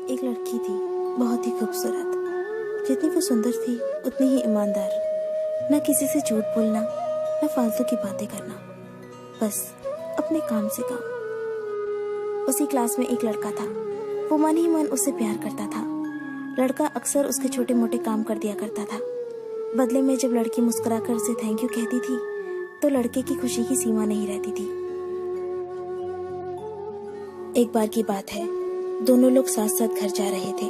एक लड़की थी, बहुत ही खूबसूरत। जितनी वो सुंदर थी उतनी ही ईमानदार। न किसी से झूठ बोलना, न फालतू की बातें करना, बस अपने काम से काम। उसी क्लास में एक लड़का था। वो मन ही मन उससे प्यार करता था। लड़का अक्सर उसके छोटे मोटे काम कर दिया करता था। बदले में जब लड़की मुस्कुराकर उसे थैंक यू कहती थी तो लड़के की खुशी की सीमा नहीं रहती थी। एक बार की बात है, दोनों लोग साथ साथ घर जा रहे थे।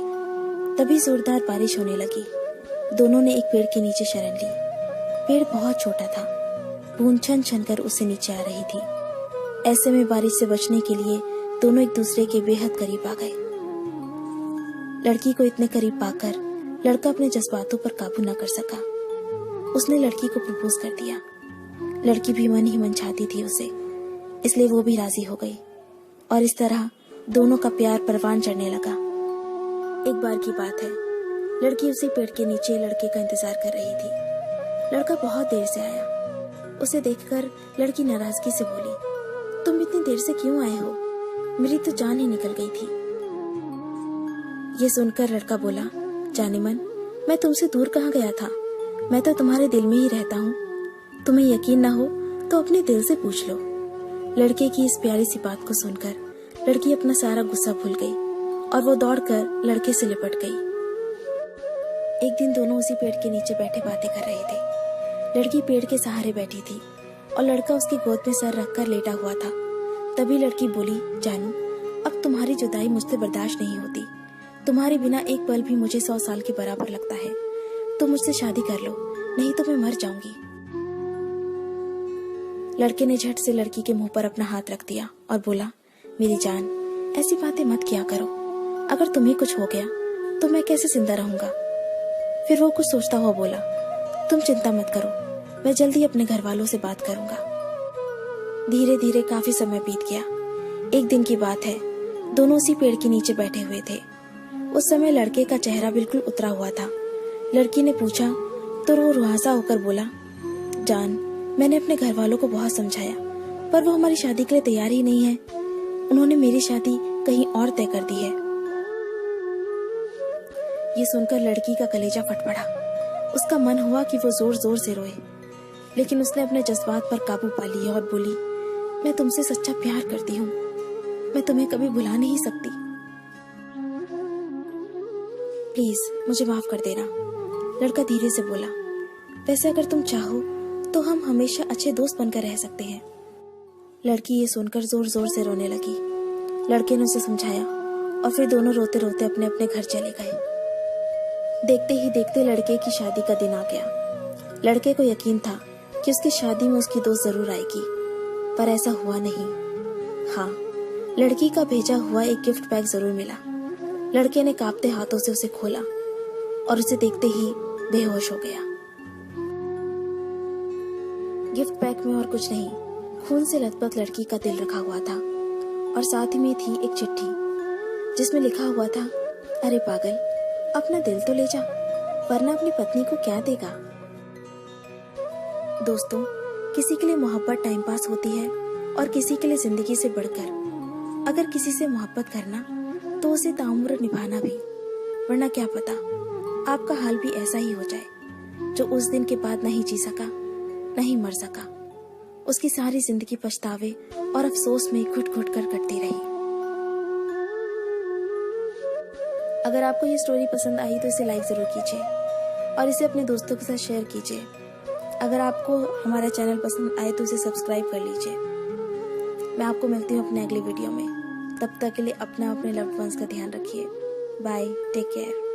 तभी जोरदार बारिश होने लगी। दोनों ने एक पेड़ के नीचे शरण ली। पेड़ बहुत छोटा था। बूंद छन छन कर उससे नीचे आ रही थी। ऐसे में बारिश से बचने के लिए दोनों एक दूसरे के बेहद करीब आ गए। लड़की को इतने करीब पाकर लड़का अपने जज्बातों पर काबू न कर सका। उसने लड़की को प्रपोज कर दिया। लड़की भी मन ही मन चाहती थी उसे, इसलिए वो भी राजी हो गई और इस तरह दोनों का प्यार परवान चढ़ने लगा। एक बार की बात है, लड़की उसी पेड़ के नीचे लड़के का इंतजार कर रही थी। लड़का बहुत देर से आया। उसे देखकर लड़की नाराजगी से बोली, तुम इतनी देर से क्यों आए हो? मेरी तो जान ही निकल गई थी। ये सुनकर लड़का बोला, जाने मन, मैं तुमसे दूर कहाँ गया था? मैं तो तुम्हारे दिल में ही रहता हूँ। तुम्हें यकीन ना हो तो अपने दिल से पूछ लो। लड़के की इस प्यारी सी बात को सुनकर लड़की अपना सारा गुस्सा भूल गई और वो दौड़कर लड़के से लिपट गई। एक दिन दोनों उसी पेड़ के नीचे बैठे बातें कर रहे थे। लड़की पेड़ के सहारे बैठी थी और लड़का उसकी गोद में सर रखकर लेटा हुआ था। तभी लड़की बोली, जानू, अब तुम्हारी जुदाई मुझसे बर्दाश्त नहीं होती। तुम्हारे बिना एक पल भी मुझे 100 साल के बराबर लगता है। तुम मुझसे शादी कर लो, नहीं तो मैं मर जाऊंगी। लड़के ने झट से लड़की के मुंह पर अपना हाथ रख दिया और बोला, मेरी जान, ऐसी बातें मत किया करो। अगर तुम्हें कुछ हो गया तो मैं कैसे जिंदा रहूंगा? फिर वो कुछ सोचता हुआ बोला, तुम चिंता मत करो, मैं जल्दी अपने घर वालों से बात करूंगा। धीरे धीरे काफी समय बीत गया। एक दिन की बात है, दोनों उसी पेड़ के नीचे बैठे हुए थे। उस समय लड़के का चेहरा बिल्कुल उतरा हुआ था। लड़की ने पूछा तो वो रुआसा होकर बोला, जान, मैंने अपने घर वालों को बहुत समझाया, पर वो हमारी शादी के लिए तैयार ही नहीं है। उन्होंने मेरी शादी कहीं और तय कर दी है। ये सुनकर लड़की का कलेजा फट पड़ा। उसका मन हुआ कि वो जोर जोर से रोए, लेकिन उसने अपने जज्बात पर काबू पा लिया और बोली, मैं तुमसे सच्चा प्यार करती हूँ। मैं तुम्हें कभी भुला नहीं सकती। प्लीज मुझे माफ कर देना। लड़का धीरे से बोला, वैसे अगर तुम चाहो तो हम हमेशा अच्छे दोस्त बनकर रह सकते हैं। लड़की ये सुनकर जोर जोर से रोने लगी। लड़के ने उसे समझाया और फिर दोनों रोते रोते अपने अपने घर चले गए। देखते ही देखते लड़के की शादी का दिन आ गया। लड़के को यकीन था कि उसकी शादी में उसकी दोस्त जरूर आएगी, पर ऐसा हुआ नहीं। हाँ, लड़की का भेजा हुआ एक गिफ्ट पैक जरूर मिला। लड़के ने कांपते हाथों से उसे खोला और उसे देखते ही बेहोश हो गया। गिफ्ट पैक में और कुछ नहीं, खून से लथपथ लड़की का दिल रखा हुआ था और साथ ही में थी एक चिट्ठी जिसमें लिखा हुआ था, अरे पागल, अपना दिल तो ले जा, वरना अपनी पत्नी को क्या देगा। दोस्तों, किसी के लिए मोहब्बत टाइम पास होती है और किसी के लिए जिंदगी से बढ़कर। अगर किसी से मोहब्बत करना तो उसे ताउम्र निभाना भी, वरना क्या पता आपका हाल भी ऐसा ही हो जाए। जो उस दिन के बाद नहीं जी सका, नहीं मर सका, उसकी सारी जिंदगी पछतावे और अफसोस में घुट घुट कर कटती रही। अगर आपको ये स्टोरी पसंद आई तो इसे लाइक जरूर कीजिए और इसे अपने दोस्तों के साथ शेयर कीजिए। अगर आपको हमारा चैनल पसंद आए तो इसे सब्सक्राइब कर लीजिए। मैं आपको मिलती हूँ अपने अगले वीडियो में। तब तक के लिए अपना अपने लव्ड वंस का ध्यान रखिए। Bye, take care.